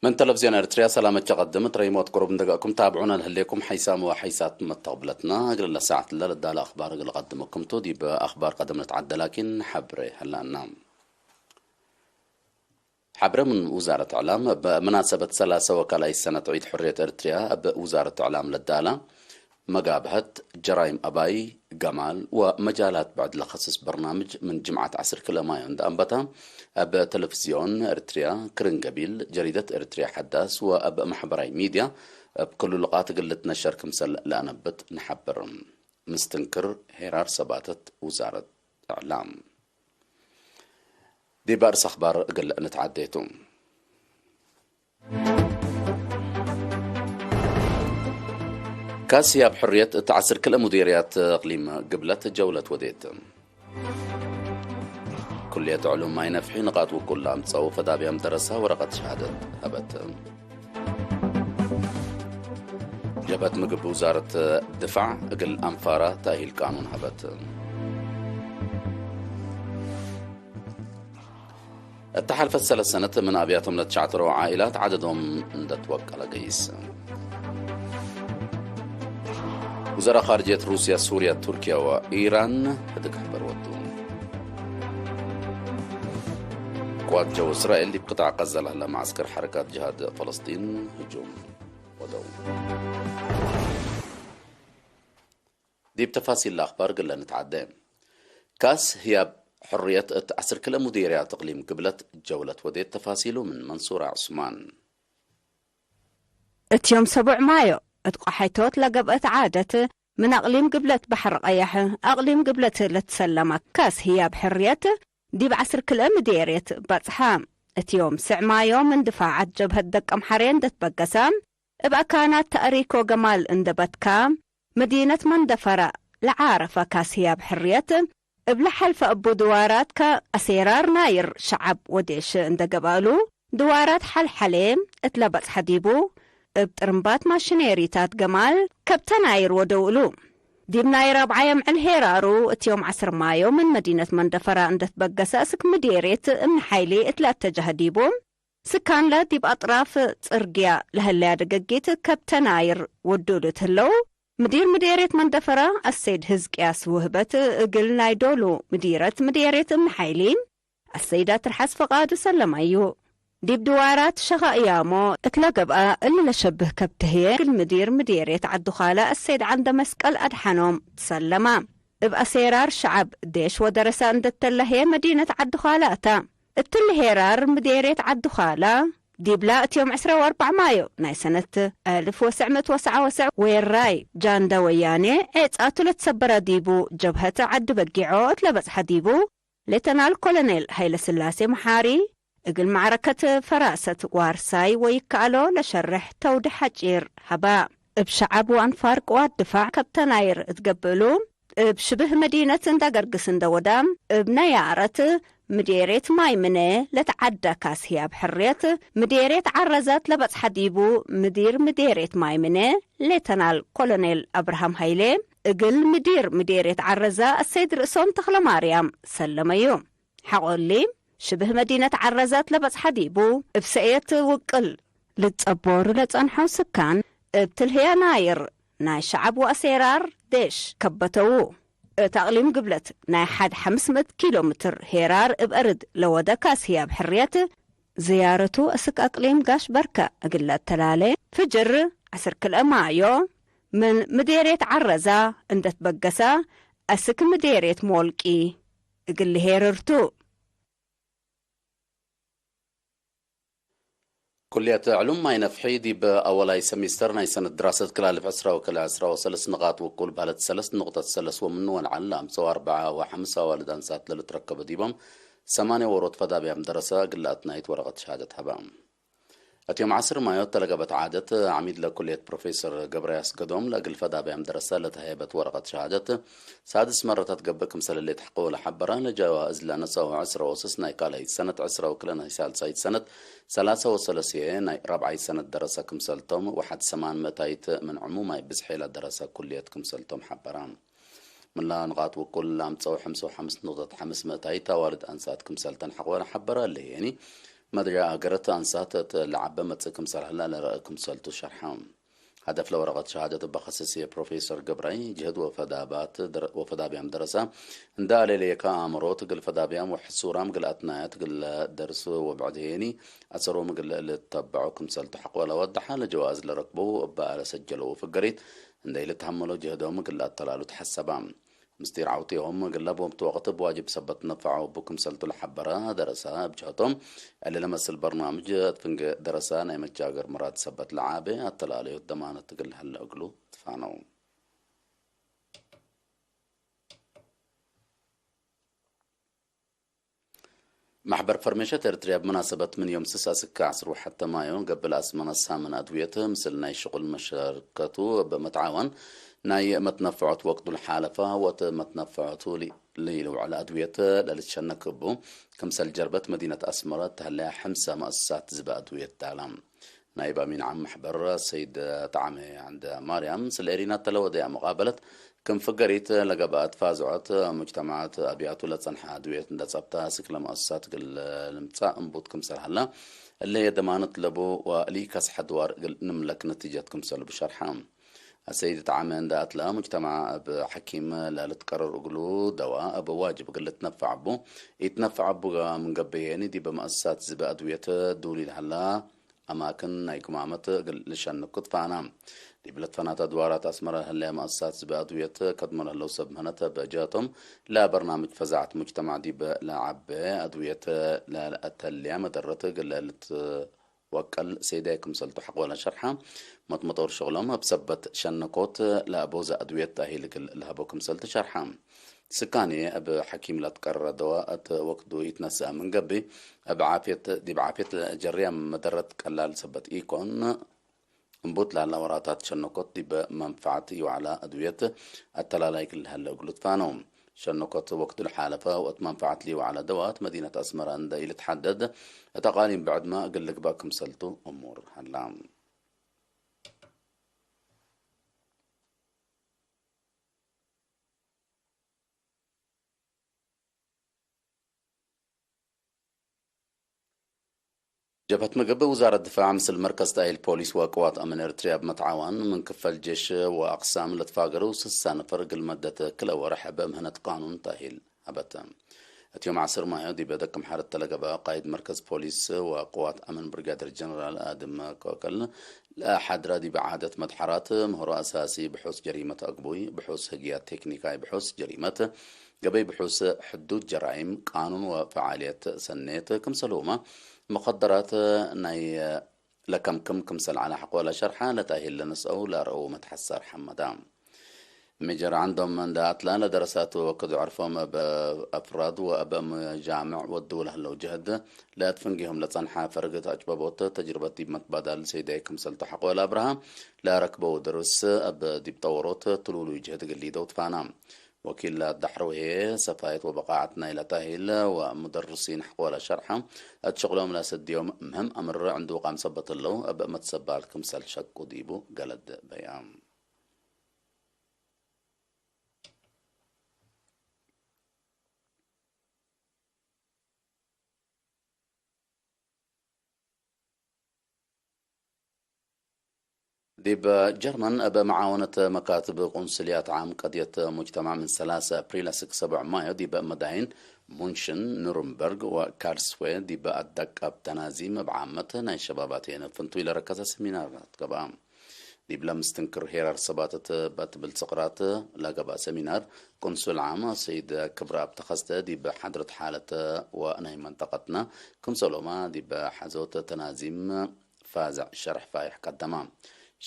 من تلفزيون ارتريا سلامة تقدمت ريموت قرب ندقاكم تابعونا لهليكم حيسام وحيسات متقبلتنا قبل ساعة الليل الدال أخبار قل قدمكم تودي بأخبار قدم نتعدى لكن حبري هلا نام حبر من وزارة إعلام بمناسبة 3 وكالة سنة عيد حرية ارتريا بوزارة إعلام للدالة مقابهة جرائم أباي جمال ومجالات بعد لخصص برنامج من جمعة عصر كل ما عند أنبتا أب تلفزيون إرتريا كرنجبيل جريدة إرتريا حداث وأب محبراي ميديا بكل لقات قلت نشر كمسل لأنبت نحبر مستنكر هيرار سباتت وزارة إعلام دي بارس أخبار قل نتعديتم كاسيا بحرية تعسر كل مديريات إقليم قبلت جولة وديت كلية علوم ماي نفحي نقاط وكل عام تصو فدابي أم درسها ورقة شهادة هبت جبت مقب وزارة الدفاع أقل أنفارة تأهيل قانون هبت التحالف 3 سنة من أبياتهم لتشعتروا عائلات عددهم توكل قيس وزراء خارجية روسيا سوريا تركيا وإيران هدك حبر ودون قوات جو إسرائيل بقطاع غزة لهلا معسكر حركات جهاد فلسطين هجوم ودو دي بتفاصيل الأخبار قلنا نتعدى كاس هي حرية تعسر كل مديريات إقليم قبلت جولة وديت تفاصيله من منصور عثمان يوم 7 مايو اتقحيتوت لقبت عادة من أقليم قبلت بحر قيح أقليم قبلت لتسلم كاس هي بحرية دي بعسر كل مديريت بطحام يوم 9 مايو من دفاعات جبهة دك أمحرين دت بقسام ابقى كانت تأريكو جمال اندبت كام مدينة مندفرة لعارفة كاس هي بحرية ابلا حلف أبو دوارات كأسيرار ناير شعب وديش اند قبالو دوارات حليم اتلبت حديبو بترمبات ماشينيريتات جمال كبتناير ودولو دي بناير 4 يمعن هيرارو يوم 10 مايو من مدينة مندفرة اندت بقسا سك مديريت ام حيلي اتلات جهديبو سكان لا دي بأطراف ترقيا لهلا دقاقيت كبتناير ودولو تهلو مديريت مندفرة السيد هزقياس وهبت قلنا يدولو مديريت ام حيلي السيدة ترحس فقاد سلم أيو دي بدوارات شغايامو اتلاقى بقى اللي لشبه كبتهي مديريت عالدخالة السيد عند مسكال أدحنهم تسلما بقى سيرار شعب ديش ودرسة عند التلهي مدينة عالدخالاتا التلهيرار مديريت عالدخالة دي بلا يوم 4 مايو ناي سنة 1999 ويراي جان دوياني اتقاتل تسبرا ديبو جبهة عد بقيعو اتلبس حديبو لتنال كولونيل هيلا سلاسي محاري اقل معركة فراسة وارساي ويكالو لشرح تود حجير هبا بشعب وانفار قوات دفاع كبتناير اتقبلو بشبه مدينة اندقرقس اندودام بنيارة مديريت مايمنة لتعدى كاسهيا بحريت مديريت عرزات لبس حديبو مديريت مايمنة لتنال كولونيل أبراهام هايلي اقل مديريت عرزة السيد رئيسون تخلى مريم سلميو حقولي شبه مدينة عرزات لبس حديبو بسقيت وقل لتصبور لتصنحو سكان بتلهي ناير ناي شعب وأسيرار ديش كبتوو تقليم قبلت ناي حد 500 كيلومتر هيرار بأرد لودا كاس هي بحريته زيارتو أسك أقليم قاش بركة أقلات تلالي فجر عسر كل مايو من مديريت عرزة اندت بقسا أسك مديريت مولكي أقل هيررتو كلية علوم ماي نفحي دي بأولاي سميستر ناي سنة دراسة كلالف 10 وكل 10 وثلاث نقاط وكل بالت 3 نقطة ثلاث ومنو العلام سوا 4 و5 والدان سات للتركب ديبهم 8 ورود فدا بيام دراسة قلات نايت ورقة شهادة هبام اليوم 10 مايو تلقبت عادة عميد لكلية بروفيسور جبرياس قدوم لقل فدا بيام دراسة لتهيبت ورقة شهادة سادس مرة تتقبل كمثال اللي تحقوا لحبران لجوائز لنا سوا 10 وسس نايكالي سنة 10 وكلنا يسال سايد سنة 3 ربعي سنة دراسة كمثالتهم 1 من عموما بزحيلة دراسة كلية كمثالتهم حبران من لا نغاط وكل عام تصو 5 نقطة 500 والد أنسات كمثالتن حقونا حبران اللي يعني مدري أجرت أنسات لعبة متسكم سرحلا لرأيكم سلتو شرحام هدف لورقة شهادة بخصوصية بروفيسور قبري جهد وفدابيام درسة اندالي ليكا أمروت قل فدابيام وحسورام قل أتنايات قل درس وبعدهيني أسروم قل اللي تتبعوكم سلتو حق ولا وضحا لجواز لركبو بقى سجلوا في القريت اندالي تحملوا جهدهم قل أتلالو تحسبام مستير عوتيهم قلبهم توقت بواجب سبت نفعوا بكم سلتو الحبرة درسها بجهتهم اللي لمس البرنامج تفنق درسها نايم الجاقر مرات سبت لعابة التلالي والضمانة تقل هلا أقلو تفانو محبر فرميشة ارتريا بمناسبة من يوم 6 سكة وحتى مايو قبل أسمنا السامن أدويته مثل ناي شغل مشاركته بمتعاون ناي متنفعت وقت الحالفة ومتنفعته ليلو على أدويته للتشنكبو كمسل جربت مدينة أسمرة تهلا حمسة مؤسسات زبا أدوية تعلم نايب أمين عم محبر السيد طعمي عند مريم سليرينا تلودي مقابلة كم فقريت لقبات فازعت مجتمعات أبيات ولا تصنح أدوية تصبتها سكلا مؤسسات المتساء انبوت كمسل هلا اللي هي ضمانة لبو ولي كاس حدوار نملك نتيجة كمسل بشرحام السيدة تعامل دات لا مجتمع بحكيم لا تقرر أقولو دواء بواجب قل تنفع بو يتنفع بو من قبيني دي بمؤسسات زبا أدوية دولي لهلا أماكن نايكم عامت قل لشان نكت فانا دي بلد فنات أدوارات أسمر هلا مؤسسات زبا أدوية كدمر لو سبهنت بأجاتهم لا برنامج فزعت مجتمع دي بلعب أدوية لا أتليا مدرت قل وكل سيداكم سلتو حق ولا شرحة مطور شغلهم بسبت شنكوت لأبوزة أدوية تاهيل لهبوكم سلتو شرحة سكاني أب حكيم لا تقرر دواء وقت يتنسى من قبي دي بعافية جريا مدرت كلال سبت إيكون انبوت لها وراتات شنكوت دي بمنفعتي وعلى أدوية التلالايك اللي هلا قلت فانهم شنكوت وقت الحالفة وقت منفعت لي وعلى دوات مدينة أسمران دا إلي تحدد تقاليم بعد ما أقول لك باكم سلتو أمور هلا جبهة مقبة وزارة الدفاع مثل مركز تأهيل بوليس وقوات أمن إريتريا بمتعاون من كفل الجيش وأقسام اللي تفاقروا سنة فرق المادة كلا ورحب مهنة قانون تأهيل أبدا اليوم عصر ما يودي بدك محارة تلقى قائد مركز بوليس وقوات أمن برغادر جنرال آدم كوكل لا حد رادي بعادة مدحرات مهر أساسي بحوث جريمة أقبوي بحوث هجيات تكنيكاي بحوث جريمة قبي بحوث حدود جرائم قانون وفعاليات سنيت كم سلومة مقدرات ناي لكم كم سل على حق ولا شرحة لتأهيل لنسأو لا رأو متحسر حمدام مجر عندهم مندات لنا دراسات وكذا عرفهم بأفراد وأبا جامع والدولة لو جهد لا تفنجهم لتصنحا فرقة أجبابوت تجربة ديب متبادل سيدايكم سلتحق ولا أبراهام لا ركبوا درس أب ديب طورات تلولو يجهد قليدة وتفانا وكيل الدحروية سفايت وبقاعتنا إلى تاهيل ومدرسين حق ولا شرحة أتشغلهم لا سديهم مهم أمر عنده قام سبت الله أب متسبالكم سل شك وديبو قلد بيام ديب جرمن أبا معاونة مكاتب قنصليات عام قضية مجتمع من 3 أبريل 7 مايو ديب مدعين مونشن نورنبرغ وكارسوي ديب أدك أب تنازيم بعامة ناي شباباتين فنتو إلى ركزة سمينارات قبام ديب لمستنكر هيرار صباتة بات بالسقرات لقبا سمينار قنصل عام سيد كبرى بتخصت ديب حضرة حالة وأنهي منطقتنا كنصلوما ديب حزوت تنازيم فازع شرح فايح قدما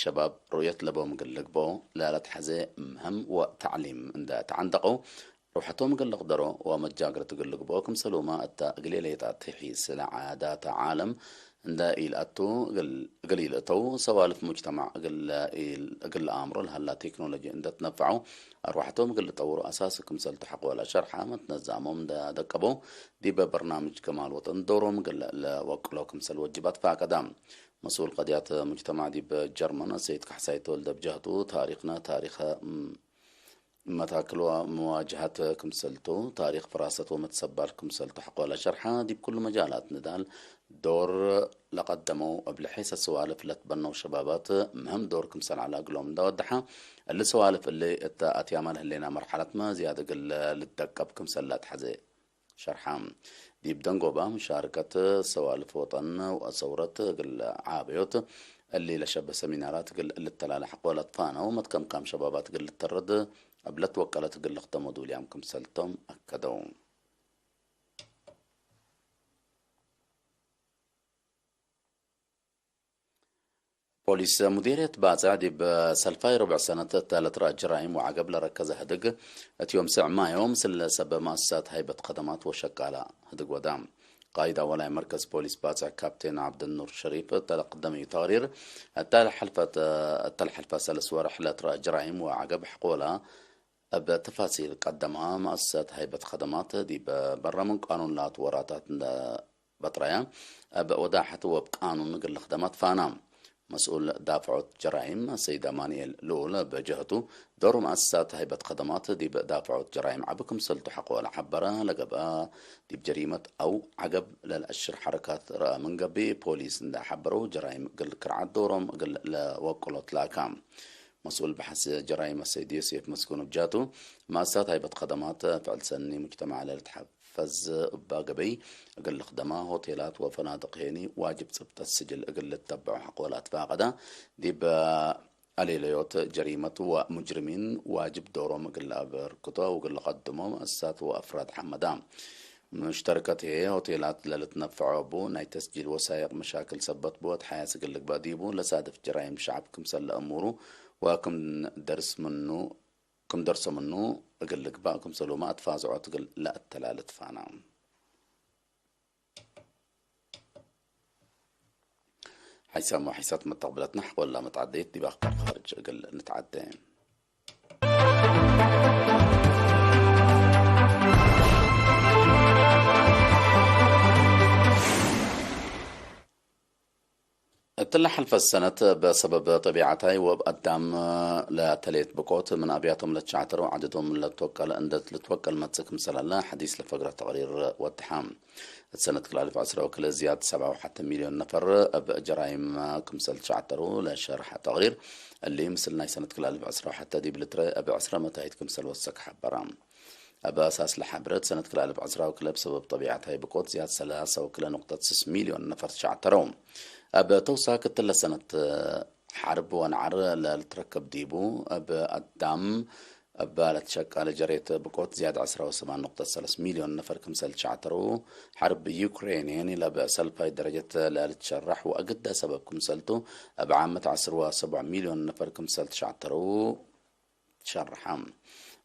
شباب رؤية لبو مقلق بو لا تحزي مهم وتعليم عند تعندقوا روحتهم مقلق درو ومتجاقرة تقلق بوكم سلوما أتا قليلة تحيس لعادات عالم عند إيلاتو قليل أتو سوالف مجتمع قل أمر لهلا تكنولوجيا عند تنفعوا روحتهم قل طوروا أساسكم سلتحق ولا شرحة متنزامهم دا دكبو دي ببرنامج كمال وطن دورهم قل وقلوكم سلوجبات فاقدام مسؤول قضيات مجتمع دي بجرمنا سيد كحسايت ولد بجهته تاريخنا تاريخ متاكل ومواجهات كمسلتو تاريخ فراسة ومتسبر كمسلتو حق ولا شرحة دي بكل مجالات ندال دور لقدموا قبل حيث السوالف اللي تبنوا شبابات مهم دور كمسل على قلوم دا ودحا اللي سوالف اللي اتيامال هلينا مرحلة ما زيادة قل للدقب كمسل لا تحزي شرحام دي بدنقوبة مشاركة سوالف وطن وصورة قل عابيوت اللي لشب سمينارات قل اللي التلالة حقوة لطفانا ومتكم قام شبابات قل الترد قبل توكلت قل اختموا دوليام كمسلتم أكدوا بوليس مديرية بازع دي بسلفاي ربع سنة ثالث رأى جرائم وعقب لركز هدق اتيوم سع ما يوم سل سبب مؤسسات هيبة خدمات وشكالة هدق ودام قائد أولاي مركز بوليس بازع كابتن عبد النور شريف تقدم تقرير التلحلفة سلس ورحلة رأى جرائم وعقب حقولها بتفاصيل قدمها مؤسسات هيبة خدمات دي برا من قانون لا توراتات بطريا بوداحة وبقانون قل خدمات فانام مسؤول دافع جرائم السيدة مانيال لول بجهته دور مؤسسات هيبة خدمات دي بدافع جرائم عبكم سلطو حقوة الحبرة لقبا دي بجريمة أو عقب للأشر حركات رأى من قبي بوليس دا حبرو جرائم قل كرعات دورهم قل لوكولت لاكام مسؤول بحث جرائم السيد يوسف مسكون بجاتو مؤسسات هيبة خدمات فعل سني مجتمع على فز باقبي أقل خدمة هوتيلات وفنادق هيني واجب ثبت السجل أقل تتبع حقولات فاقدة ديب أليليوت جريمة ومجرمين واجب دورهم أقل بركضة وأقل قدمهم مؤسسات وأفراد حمدان مشتركة هي هوتيلات للتنفع بو ناي تسجيل وسائق مشاكل سبت بوت حياة سقلك باديبو لسادف جرائم شعبكم سل أموره وكم درس منه كم درس منه أقلك باكم سلومات فازعوا تقل لا التلالة فانا حيسام وحيسات متقبلت نحو ولا متعديت دي بأخبار خارج أقل نتعدين تلحلف السنة بسبب طبيعتها وبقدام لتليت بقوت من أبياتهم لتشعتر وعددهم لتوكل أندت لتوكل متسك مسلا حديث لفقرة تقرير والتحام السنة كل 1010 وكل زيادة 7 مليون نفر بجرائم كمسل شعتروا لشرح تقرير اللي مثلنا سنة كل 1010 حتى دي بلتر أبي 10 متاهيد كمسل وسك حبرام أبا أساس لحبرت سنة كل 1010 وكل بسبب طبيعتها بقوت زيادة 3 وكل نقطة 6 مليون نفر شعتروا أبا توسع كتلا سنة حرب ونعر لتركب ديبو أبا الدم أبا لتشك على جريت بقوت زيادة 10.3 مليون نفر كمسل شعترو حرب يوكرين يعني لبا سلفاي درجة لتشرح وأقد سبب كمسلتو أبا عامة 10.7 مليون نفر كمسل شعترو تشرحهم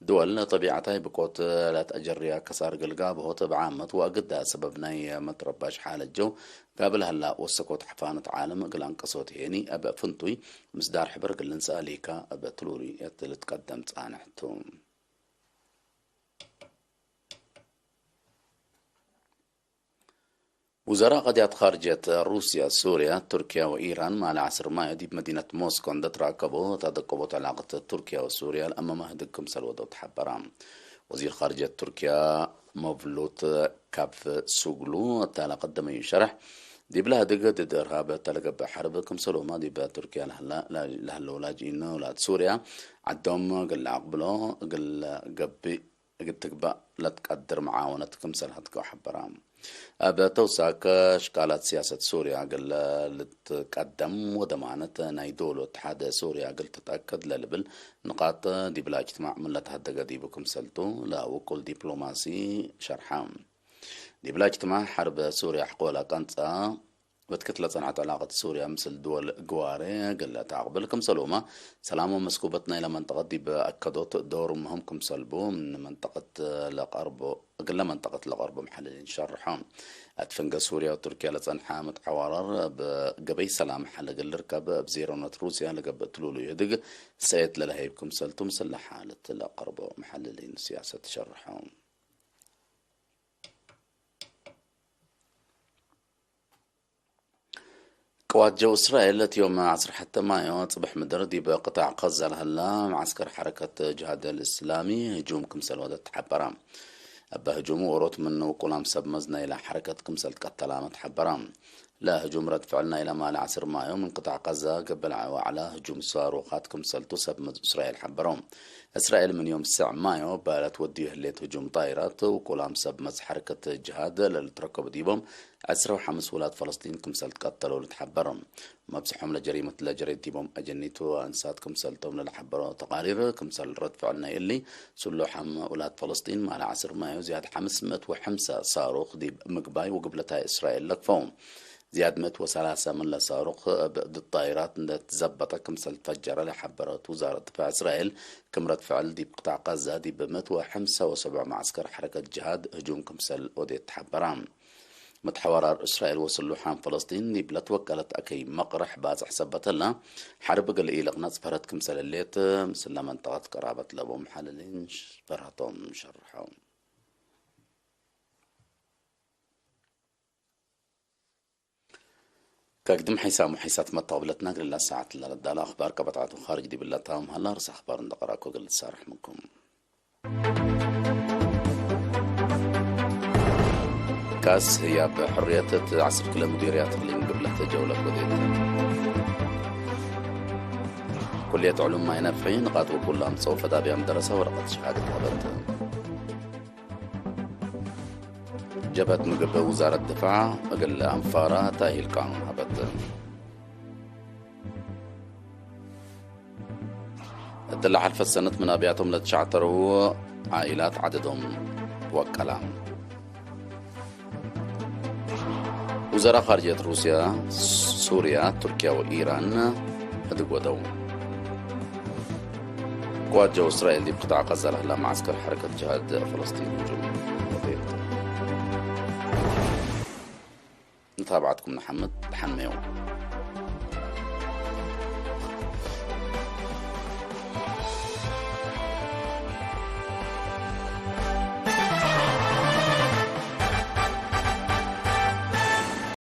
دول طبيعتها بقوت لا تأجريا كسار قلقاب هو طبعامة وأقدها سببنا مترباش حال الجو قابل هلا وسكوت حفانة عالم قلان قصوت هيني أبا فنطوي مصدار حبر قلن ساليكا أبا تلوري يتل تقدم تانحتم وزراء قضية خارجية روسيا سوريا تركيا وإيران مع العصر ما يدي بمدينة موسكو عند تراكبوا تدقبوا علاقة تركيا وسوريا الأمام هدكم سلودو تحبرام وزير خارجية تركيا مفلوت كاف سوغلو تالا قدم يشرح دي بلا دقة دي إرهاب تلقى بحربكم سلوما دي بتركيا لهلا لاجئين ولاد سوريا عدهم قل عقبلو قل قبي قد تقبأ لا تقدر معاونتكم سلحتكو حبرام أبا توساك شكالات سياسة سوريا قل لتقدم وضمانة نايدول واتحاد سوريا قل تتأكد للبل نقاط دي بلا اجتماع من لتهدق دي بكم سلطو لا وكل دبلوماسي شرحام دي بلا اجتماع حرب سوريا حقولا قنطة وتكتلة صنعت علاقة سوريا مثل دول قواري قل تعقبلكم سلومة سلامو مسكوبتنا إلى منطقة دي بأكدوت دور مهمكم سلبو من منطقة لقربو قل منطقة لقربو محللين شرحهم أتفنق سوريا وتركيا لصنحة متحوارر بقبي سلام حل قل ركب بزيرونة روسيا لقب تلولو يدق سيت للهيبكم سلتو مسلح حالة لقربو محللين سياسة شرحهم قوات جو إسرائيل يوم عصر حتى ما صبح مدردي بقطاع غزة هلا معسكر حركة جهاد الإسلامي هجوم كمسل ودت حبرام أبا هجومو أوروت منه وكلام سب مزنا إلى حركة كمسل قتلامة حبرام لا هجوم رد فعلنا إلى مال عصر مايو من قطاع غزة قبل على هجوم صاروخات كمسل تسب إسرائيل حبرام إسرائيل من يوم 9 مايو بالت وديه ليت هجوم طائرات وكلام سب مز حركة جهاد للتركب ديبهم 15 ولاد فلسطين كمسل تقتلوا لتحبرهم مبسحهم لجريمة لجريد ديبهم أجنيتو أنسات كمسل توم للحبروا تقارير كمسل رد فعلنا اللي سلوحهم ولاد فلسطين مع عصر مايو زياد 505 صاروخ ديب مقباي وقبلتها إسرائيل لكفوهم زياد 103 من صاروخ ضد الطائرات تزبط كمسل تفجر لحبرات وزارة دفاع إسرائيل كم رد فعل دي بقطاع غزة دي ب 175 معسكر حركة جهاد هجوم كمسل وديت حبرام متحورار إسرائيل وصلوا حام فلسطين دي بلا توكلت أكي مقرح باز حسبت لنا حرب قل إيلق ناس فرت كمسل الليت مسلا منطقة قرابة لبو محللين فرهتهم شرحهم كقدم حسام حيسات مطابلتنا قل الله ساعة اللي الأخبار كبطعات خارج دي بالله تام هلا رس أخبار ندقراكو قل تسارح منكم كاس هي بحرية عصر كل مديريات اللي من قبل جولة وديت كلية علوم ما ينافعين نقاط وكل أمصو فدابي درسة ورقة شهادة هبت جبهة مقبل وزارة الدفاع أقل أنفارة تاهي القانون هبت الدلع حلف السنة من أبياتهم لتشعتروا عائلات عددهم وكلام وزراء خارجية روسيا سوريا تركيا وإيران هدقوا قوات جو إسرائيل دي بقطاع غزة لها معسكر حركة جهاد فلسطين هجوم نتابعتكم محمد حميو